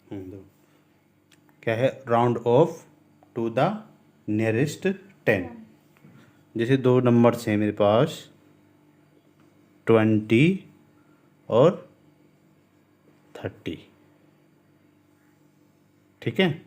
दो क्या है, round off to the nearest 10। जैसे दो नंबर्स हैं मेरे पास 20 और 30, ठीक है।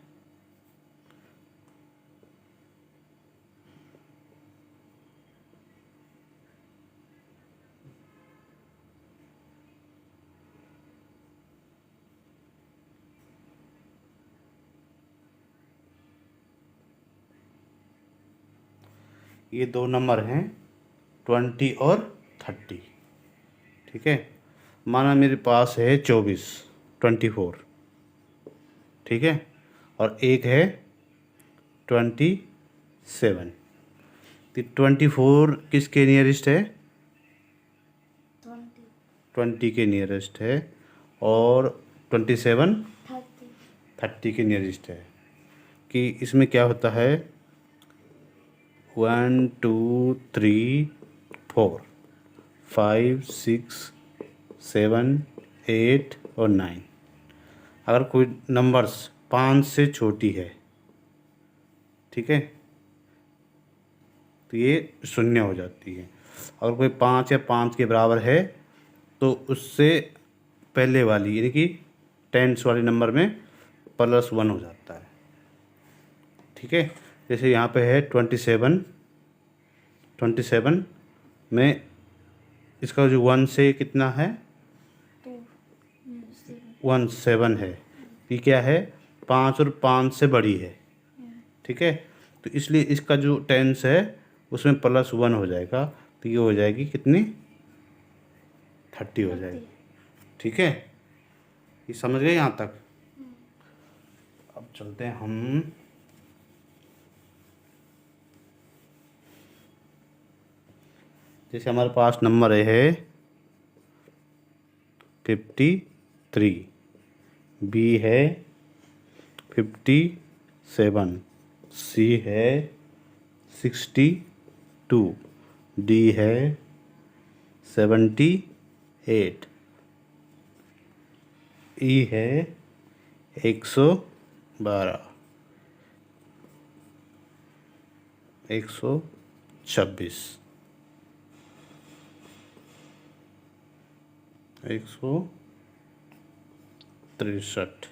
ये दो नंबर हैं 20 और 30, ठीक है। माना मेरे पास है 24, ठीक है, और एक है 27। तो 24 किसके नियरेस्ट है? 20 के नियरेस्ट है, और 27 30 के नियरेस्ट है। कि इसमें क्या होता है, 1 2 3 4 5 6 7 8 और 9। अगर कोई नंबर्स 5 से छोटी है, ठीक है, तो ये शून्य हो जाती है। अगर कोई 5 या 5 के बराबर है तो उससे पहले वाली यानी कि टेंस वाले नंबर में +1 हो जाता है, ठीक है। जैसे यहाँ पे है 27 में इसका जो 1 से कितना है, 17 है। ये क्या है, 5 और 5 से बड़ी है, ठीक है। तो इसलिए इसका जो टेंस है उसमें +1 हो जाएगा, तो ये हो जाएगी कितनी, 30 हो जाएगी, ठीक है। ये समझ गए यहाँ तक? अब चलते हैं हम जैसे हमारे पास नंबर है 53, बी है 57, सी है 62, डी है 78, ई है 112, 126, 163।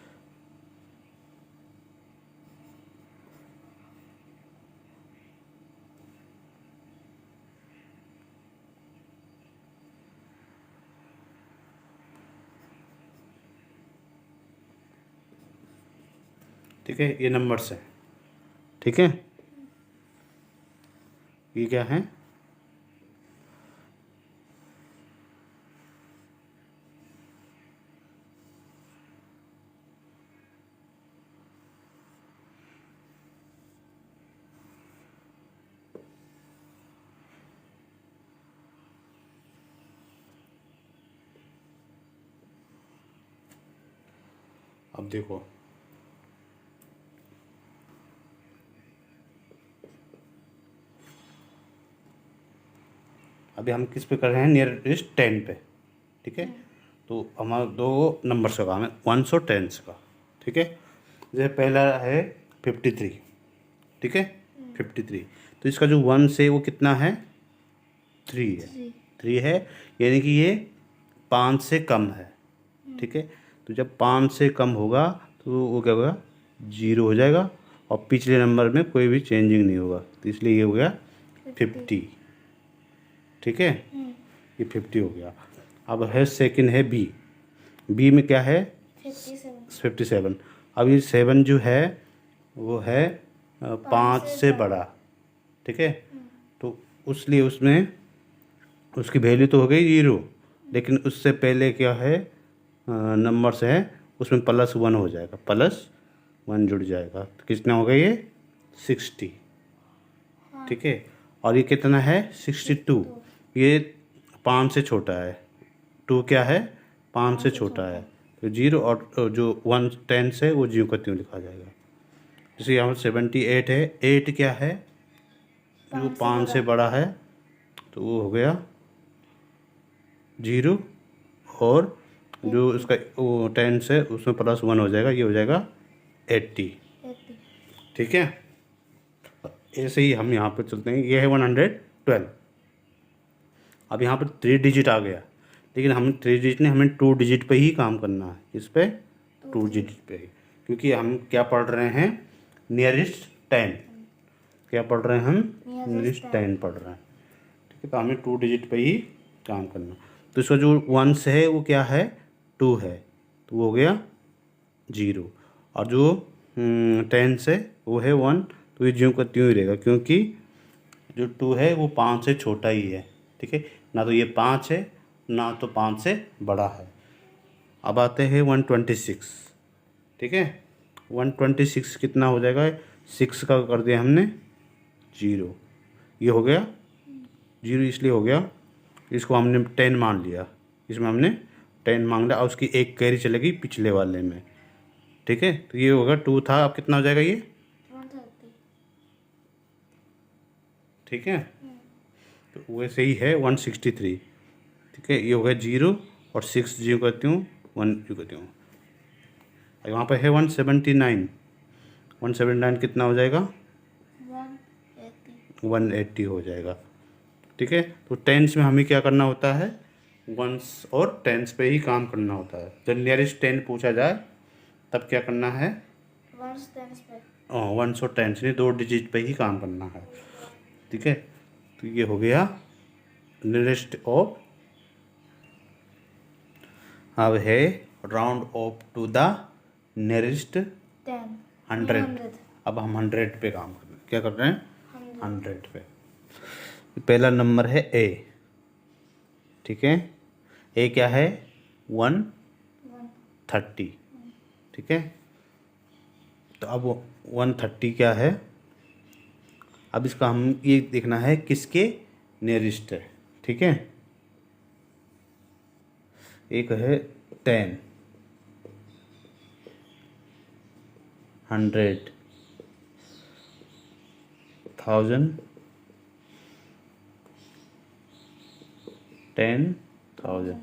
ठीक है, ये नंबर्स हैं, ठीक है। ये क्या है, अब देखो अभी हम किस पे कर रहे हैं, नियरेस्ट 10 पे, ठीक है। तो हमारा दो नंबर्स का काम है, 1 और 10 का, ठीक है। जैसे पहला है 53, ठीक है, 53। तो इसका जो 1 से वो कितना है, 3 है, 3 है, यानी कि ये 5 से कम है, ठीक है। तो जब 5 से कम होगा तो वो क्या होगा, 0 हो जाएगा, और पिछले नंबर में कोई भी चेंजिंग नहीं होगा, तो इसलिए ये हो गया 50, ठीक है। ये 50 हो गया। अब है सेकंड है बी में क्या है, 57। अब ये 7 जो है वो है 5 से बड़ा, ठीक है। तो उसलिए उसमें उसकी वैल्यू तो हो गई 0, लेकिन उससे पहले क्या है, नंबर्स है उसमें +1 हो जाएगा, +1 जुड़ जाएगा। तो कितना होगा ये 60, ठीक है। और ये कितना है 62, ये 5 से छोटा है, 2 क्या है 5 से छोटा है, तो 0 और जो 1 10 है वो 0 का त्यों लिखा जाएगा। जैसे यहाँ पर 78 है, 8 क्या है जो 5 से बड़ा है, तो वो हो गया 0, और जो इसका वो टेंस है उसमें प्लस 1 हो जाएगा, ये हो जाएगा 80। ठीक है, ऐसे ही हम यहाँ पर चलते हैं। ये है 112। अब यहाँ पर 3 डिजिट आ गया, लेकिन हम 3 डिजिट नहीं, हमें 2 डिजिट पे ही काम करना है। इस पे 2 डिजिट पे ही, क्योंकि हम क्या पढ़ रहे हैं, नियरेस्ट 10। क्या पढ़ रहे हैं हम, नियरेस्ट 10 पढ़ रहे हैं। ठीक है, तो हमें 2 डिजिट पे ही काम करना। तो इसका जो 1 है वो क्या है, 2 है, तो वो हो गया 0। और जो 10 है वो है 1, तो ये ज्यों का त्यों ही रहेगा, क्योंकि जो 2 है वो 5 से छोटा ही है। ठीक है, ना तो ये 5 है ना तो 5 से बड़ा है। अब आते हैं 126। ठीक है, 126 कितना हो जाएगा, 6 का कर दिया हमने 0, ये हो गया 0। इसलिए हो गया, इसको हमने 10 मान लिया, इसमें हमने 10 मान लिया और उसकी एक कैरी चलेगी पिछले वाले में। ठीक है, तो ये होगा 2 था, अब कितना हो जाएगा ये, 130। ठीक है, तो वैसे ही है 163। ठीक है, ये हो गया 0 और 6 जीरो करती हूँ, 1 जीरो करती हूँ। यहाँ पर है 179। 179 कितना हो जाएगा, 180 हो जाएगा। ठीक है, तो टेंस में हमें क्या करना होता है, वंस और टेंस पे ही काम करना होता है। जब नियरेस्ट 10 पूछा जाए तब क्या करना है, वंस टेंस पे। वंस और टेंस नहीं, 2 डिजिट पे ही काम करना है। ठीक है, तो ये हो गया नियरेस्ट ऑफ। अब है round off to the nearest 100। अब हम 100 पे काम कर रहे हैं। क्या कर रहे हैं, 100 पे। पहला नंबर है ए। ठीक है, ए क्या है, 130। ठीक है, तो अब 130 क्या है, अब इसका हम ये देखना है किसके नियरेस्ट है। ठीक है, एक है 10, 100, 1000, 10,000।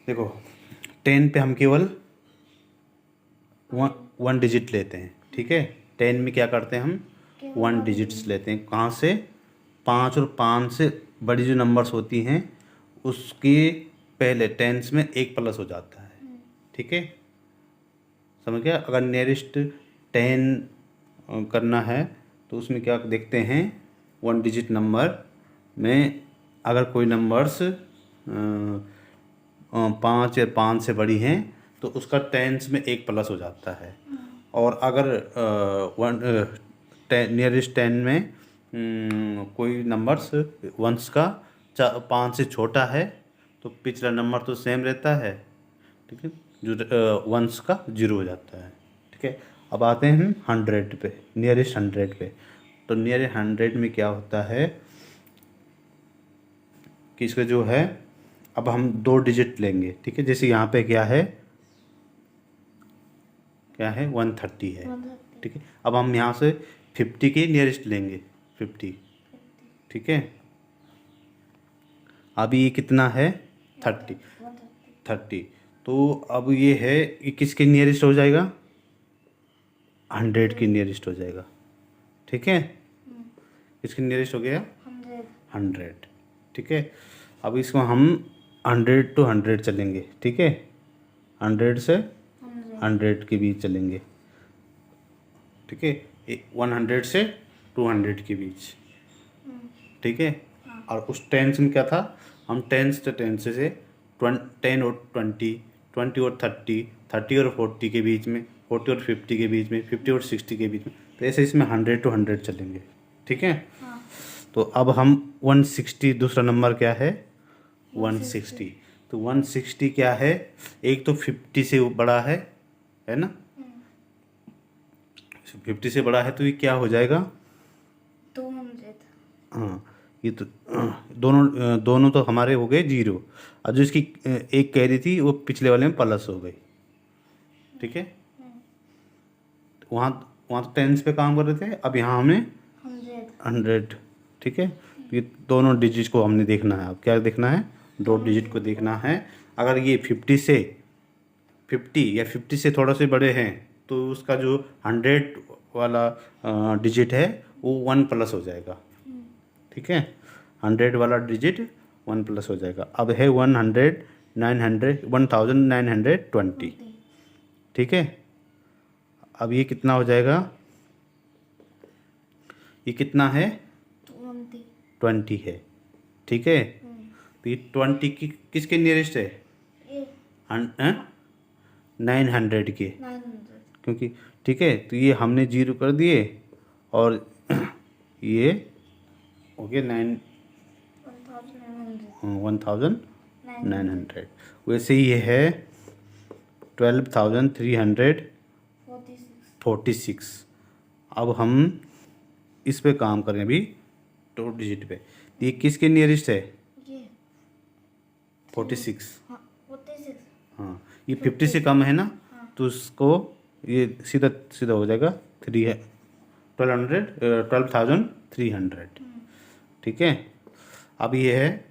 देखो 10 पे हम केवल वन डिजिट लेते हैं। ठीक है, 10 में क्या करते हैं हम, 1 डिजिट्स लेते हैं। कहाँ से, 5 और 5 से बड़ी जो नंबर्स होती हैं उसके पहले टेंस में 1 प्लस हो जाता है। ठीक है, समझ गया। अगर नियरेस्ट 10 करना है तो उसमें क्या देखते हैं, 1 डिजिट नंबर में अगर कोई नंबर्स 5 या 5 से बड़ी हैं तो उसका टेंस में 1 प्लस हो जाता है। और अगर नियरेस्ट 10 में कोई नंबर्स वंस का 5 से छोटा है तो पिछला नंबर तो सेम रहता है। ठीक है, जो वंस का 0 हो जाता है। ठीक है, अब आते हैं हम 100 पे, नियरेस्ट 100 पे। तो नियरेस्ट 100 में क्या होता है कि इसका जो है, अब हम 2 डिजिट लेंगे। ठीक है, जैसे यहाँ पे क्या है, 130 है। ठीक है, अब हम यहाँ से 50 के नियरेस्ट लेंगे, 50। ठीक है, अभी ये कितना है, 30। तो अब ये है, ये किसके नियरेस्ट हो जाएगा, 100 के नियरेस्ट हो जाएगा। ठीक है, इसके नियरेस्ट हो गया 100। ठीक है, अब इसको हम 100 to 100 चलेंगे। ठीक है, 100 से 100 के बीच चलेंगे। ठीक है, 100 से 200 के बीच। ठीक है, और उस टेंस में क्या था, हम टेंस से 10 और 20, 20 और 30, 30 और 40 के बीच में, 40 और 50 के बीच में, 50 और 60 के बीच में, तो ऐसे इसमें 100 to 100 चलेंगे। ठीक है, तो अब हम 160, दूसरा नंबर क्या है, 160। तो 160 क्या है, एक तो 50 से बड़ा है ना, 50 से बड़ा है तो ये क्या हो जाएगा, 200। हाँ, ये तो दोनों तो हमारे हो गए 0, और जो इसकी एक कैरी थी वो पिछले वाले में प्लस हो गई। ठीक है, वहाँ वहाँ तो टेंस पे काम कर रहे थे, अब यहाँ हमें 100। ठीक है, तो ये दोनों डिजिट को हमने देखना है। अब क्या देखना है, दो डिजिट को देखना है। अगर ये 50 या 50 से थोड़ा से बड़े हैं तो उसका जो 100 वाला डिजिट है वो 1 प्लस हो जाएगा। ठीक है, 100 वाला डिजिट 1 प्लस हो जाएगा। अब है 1920। ठीक है, अब ये कितना हो जाएगा, ये कितना है 20 है। ठीक है, तो ये 20 की किसके नियरेस्ट है, ये 900 के, 900 क्योंकि ठीक है तो ये हमने 0 कर दिए और ये हो गया 1900। वैसे ही ये है 12,346। अब हम इस पे काम करें अभी, टू डिजिट पे। तो ये किसके नियरेस्ट है, ये 46। हाँ 46 हाँ, ये 50 से कम है ना, तो उसको ये सीधा सीधा हो जाएगा 12,300। ठीक है, अब ये है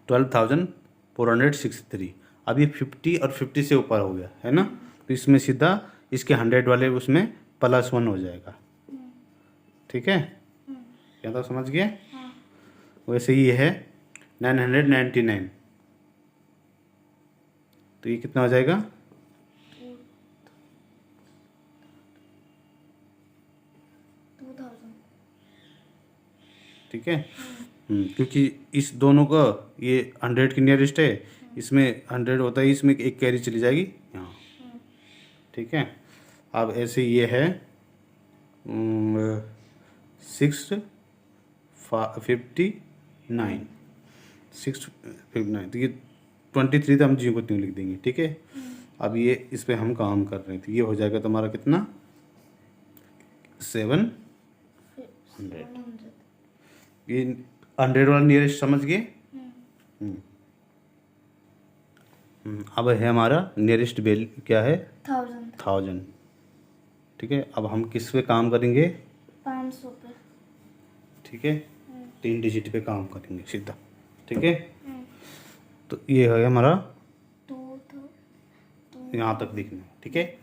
12,463। अब ये 50 और 50 से ऊपर हो गया है ना, तो इसमें सीधा इसके 100 वाले उसमें +1 हो जाएगा। ठीक है, क्या तो समझ गए। वैसे ही ये है 999, तो ये कितना हो जाएगा, 2000। ठीक है। क्योंकि इस दोनों का ये 100 की नियरेस्ट है, इसमें 100 होता है, इसमें एक कैरी चली जाएगी यहाँ। ठीक है, अब ऐसे ये है 659, तो ये 23 तो हम जी को त्यों लिख देंगे। ठीक है, अब ये इस पे हम काम कर रहे थे, ये हो जाएगा तुम्हारा कितना 700। ये 100 वाला नियरेस्ट समझ गए। अब है हमारा नियरेस्ट वैल्यू क्या है, 1000। ठीक है, अब हम किस पे काम करेंगे, 500 पे। ठीक है, 3 डिजिट पे काम करेंगे सीधा। ठीक है, तो ये है हमारा, यहाँ तक देखना है। ठीक है,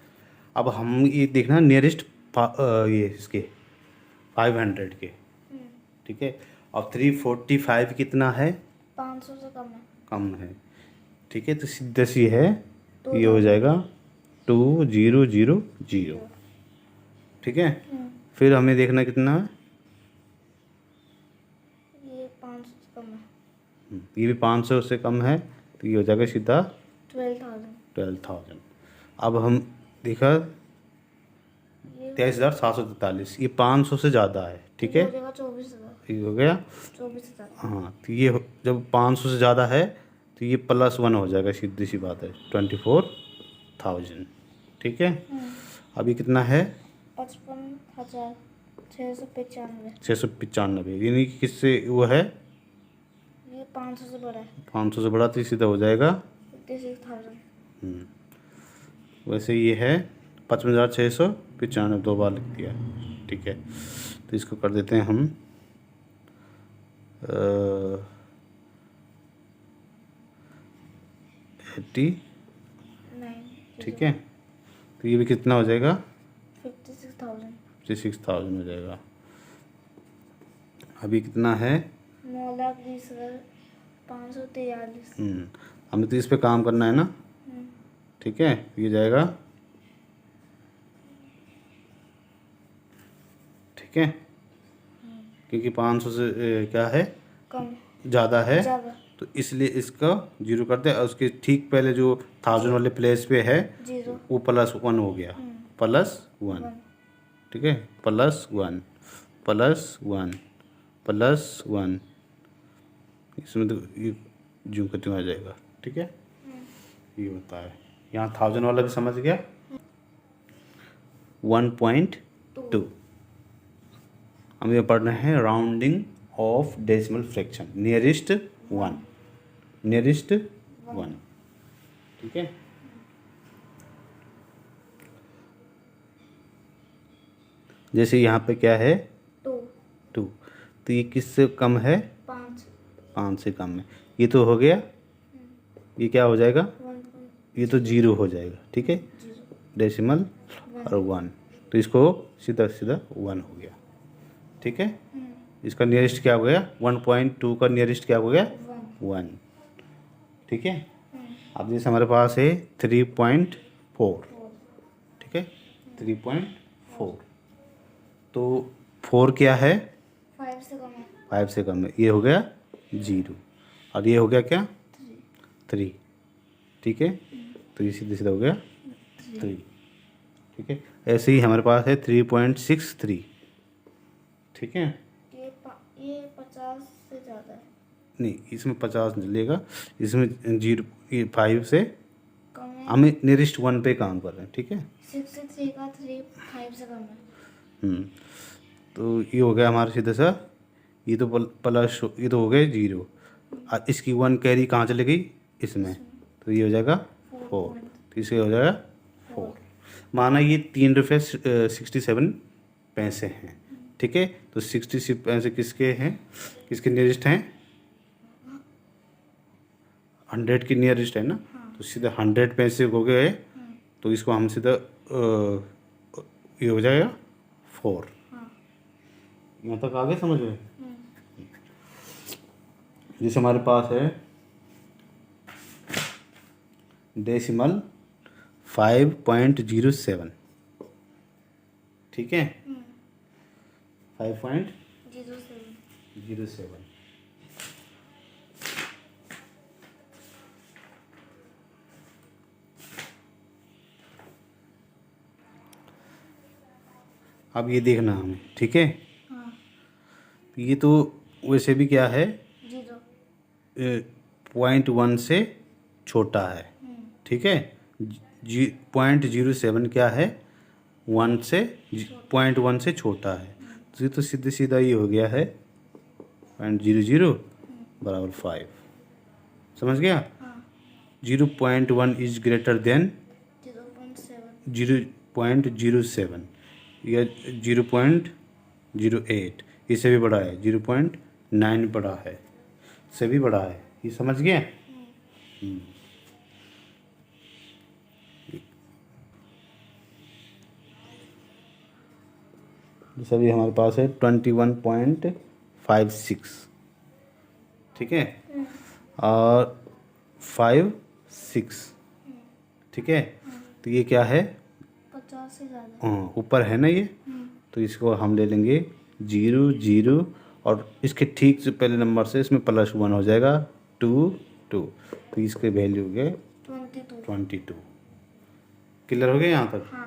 अब हम ये देखना नियरेस्ट ये इसके 500 के। ठीक है, अब 345 कितना है, 500 से कम है। कम है। ठीक है, तो सीधा सी है, ये हो जाएगा 2000। ठीक है, फिर हमें देखना कितना है, ये 500 से कम है। ये भी 500 से कम है, तो ये हो जाएगा सीधा 12,000। अब हम देखा ये 23,743, ये 500 से ज़्यादा है। ठीक है, हो जाएगा 24,000। ये हो गया। 24,000। हाँ, तो ये जब 500 से ज़्यादा है तो ये +1 हो जाएगा, सीधी सी बात है 24,000। ठीक है, अभी कितना है 55,695। 695, यानी कि किससे वो है, ये 500 से बड़ा है। 500 से बड़ा, तो सीधा हो जाएगा। 56,000। वैसे ये है 55,695, 2 बार लिख दिया। ठीक है, तो इसको कर देते हैं हम 80। 9। ठीक है, तो ये भी कितना हो जाएगा, 56,000। 56,000 हो जाएगा। अभी कितना है, 9,20,543। हमें तो इस पे काम करना है ना। ठीक है, ये जाएगा। ठीक है, क्योंकि 500 से क्या है, कम ज़्यादा है, ज़्यादा। तो इसलिए इसका 0 करते हैं, और उसके ठीक पहले जो 1000 वाले प्लेस पे है 0। वो +1 हो गया, +1। ठीक है, +1 +1 +1, इसमें तो ये जूम करते हुए आ जाएगा। ठीक है, ये होता है। यहाँ 1000 वाला भी समझ गया। 1.2 हमें पढ़ना है rounding off decimal fraction, nearest 1। ठीक है, जैसे यहाँ पे क्या है 2। 2, तो ये किससे कम है, 5। 5 से कम है। ये तो हो गया, ये क्या हो जाएगा, 1.0 ये तो 0 हो जाएगा, ठीक है, डेसिमल और 1, तो इसको सीधा सीधा 1 हो गया, ठीक है। इसका नियरेस्ट क्या हो गया, 1.2 का नियरेस्ट क्या हो गया, 1, ठीक है। अब जैसे हमारे पास है 3.4, ठीक है, 3.4, तो 4 क्या है, 5 से कम है, 5 से कम है, ये हो गया 0 और ये हो गया क्या, 3, ठीक है, तो ये सीधे सीधा हो गया 3, ठीक है। ऐसे ही हमारे पास है 3.63, ठीक है। ये 50 से ज़्यादा है, नहीं, इसमें 50 नहीं लेगा, इसमें 0, ये 5 से कम है। हमें नियरेस्ट 1 पे काम कर रहे हैं, ठीक है। 63 का 3 5 से कम है। तो ये हो गया हमारा सीधा सा, ये तो प्लस, ये तो हो गया 0 और इसकी 1 कैरी कहाँ चली गई, इसमें, तो ये हो जाएगा 4, तो इससे हो जाएगा 4। माना ये 3 रुपये 67 पैसे हैं, ठीक है, तो 66 पैसे किसके हैं, किसके नियरेस्ट हैं, 100 के नियरेस्ट है ना, तो सीधा 100 पैसे हो गए, तो इसको हम सीधा ये हो जाएगा 4। यहाँ तक आगे समझ में। जैसे हमारे पास है डेसिमल 5.07, ठीक है, 5.07, अब ये देखना हमें, ठीक है, ये तो वैसे भी क्या है, 0.1 से छोटा है, ठीक है, 0.07 क्या है, 1 से 0.1 से छोटा है, तो ये तो सीधे सीधा ये हो गया है 0.00 बराबर 5, समझ गया। 0.1 इज ग्रेटर देन 0.07 या 0.08, इससे भी बड़ा है, 0.9 बड़ा है, से भी बड़ा है, ये समझ गया। जैसे अभी हमारे पास है 21.56, ठीक है, और 56, ठीक है, तो ये क्या है, 50 से ज़्यादा। हाँ, ऊपर है ना ये, तो इसको हम ले लेंगे 0 0 और इसके ठीक से पहले नंबर से इसमें +1 हो जाएगा 2 2, तो इसके वैल्यू हो गए 22। क्लियर हो गया यहाँ तक।